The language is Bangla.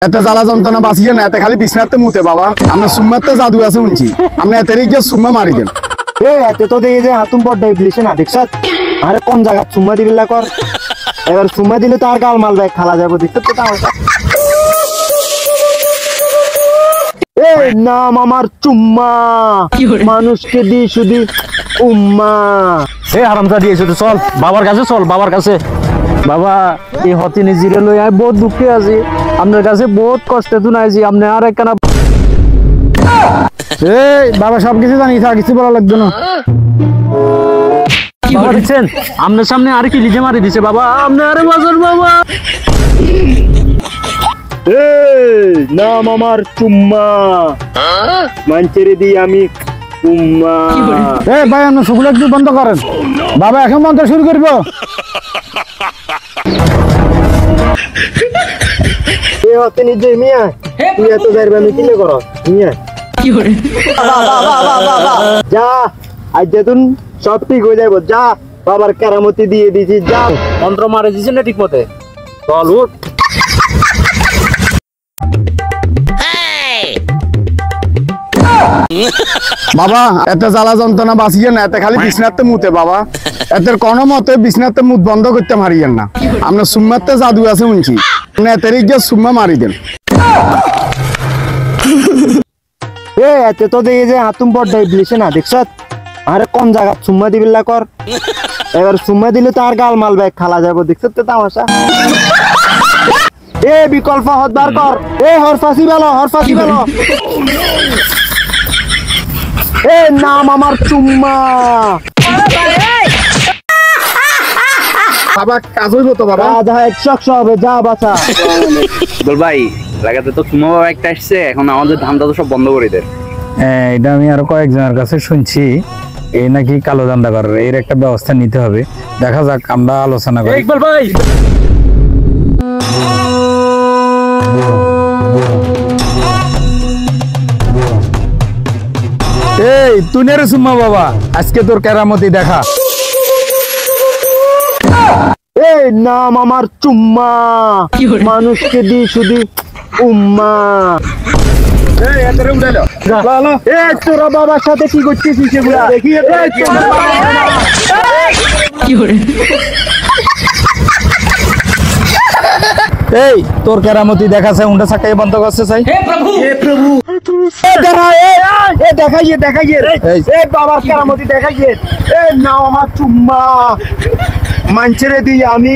এত জ্বালা যন্ত্রণা বাঁচিয়ে না, এত খালি বিছনাতে মুতে বাবা। আমরা সুম্মাতে জাদু আছে শুনছি, আমরা এত গিয়ে সুম্মা মারি দেন। এতে তো দেখি যে হাতুম পর দিছে না দেখছ। আরে কোন জায়গা সুম্মা দিবিল্লা কর, এবার সুম্মা দিলে তো আর গাল মাল ব্যাগ খালা যাবো দেখছ তো। এই নাম আমার চুম্মা, মানুষকে দি শুধু উম্মা। এই হারামজাদি এসে তো চল বাবার কাছে, চল বাবার কাছে। বাবা এই হতি নিজেরে লই আই বহুত দুঃখে আছি, আপনার কাছে বহুত কষ্টে তুনাইছি। আপনি আর একখানা এই বাবা সবকিছু জানি, কিছু বলা লাগবে না। বাবা দিচ্ছেন আপনার সামনে আর কি লিজে মারি দিছে বাবা, আপনি আরে বাজার বাবা। এই নাম আমার চুম্মা, মানচেরে দি আমি উম্মা। এই ভাই আপনি সকলে একটু বন্ধ করেন, বাবা এখন বন্ধ শুরু করব। এ হতে নিজে মিয়া, তুই এত যাইবা আমি কিলে করো মিয়া। যা আজ যেতুন সব ঠিক হয়ে যাবো, যা বাবার কেরামতি দিয়ে দিছি, যা। মন্ত্র মারে দিছেন না ঠিক মতে, চল উঠ। বাবা এত জ্বালা যন্ত্রণা বাঁচিয়ে না, এত খালি বিছনাতে মুতে বাবা। এতের কোনো মতে বিছনাতে মুত বন্ধ করতে মারিয়েন না, আমরা সুম্মাতে জাদু আছে শুনছি, আমরা এত গিয়ে সুম্মা মারি দেন। এতে তো দেখি যে হাতুম পর দিছে না দেখছ। আরে কোন জায়গা সুম্মা দিবিল্লা কর, এবার সুম্মা দিলে তো আর গাল মাল ব্যাগ খালা যাবো দেখছ তো তামাশা। এ বিকল্প হত বার কর, এ হরফাসি বেলো, হরফাসি বেলো। এ নাম আমার চুম্মা। বাবা কাজ হইব তো বাবা, রাধা 100 হবে, যা বাছা। বল ভাই লাগাতে তো সুমা বাবা একটা আসছে, এখন আমাদের ধান্দা তো সব বন্ধ করে দেয়। এটা আমি আরো কয়েকজনের কাছে শুনছি, এই নাকি কালো ধান্দা করে, এর একটা ব্যবস্থা নিতে হবে। দেখা যাক, আমরা আলোচনা করি। ইকবাল ভাই এই তুই নে রে সুম্মা বাবা, আজকে তোর কেরামতি দেখা। এই নাম আমার চুম্মা, মানুষকে দি শুধু উম্মা। এই তোরা বাবার সাথে কি করছিস সেগুলা দেখি। এই তোর কেরামতি দেখাছে, উন্ডা চাকাই বন্ধ করছে চাই। দেখাইয়ে দেখাইয়ে এই বাবার কেরামতি দেখাইয়ে। এই নাম আমার চুম্মা, মানছেরে দি আমি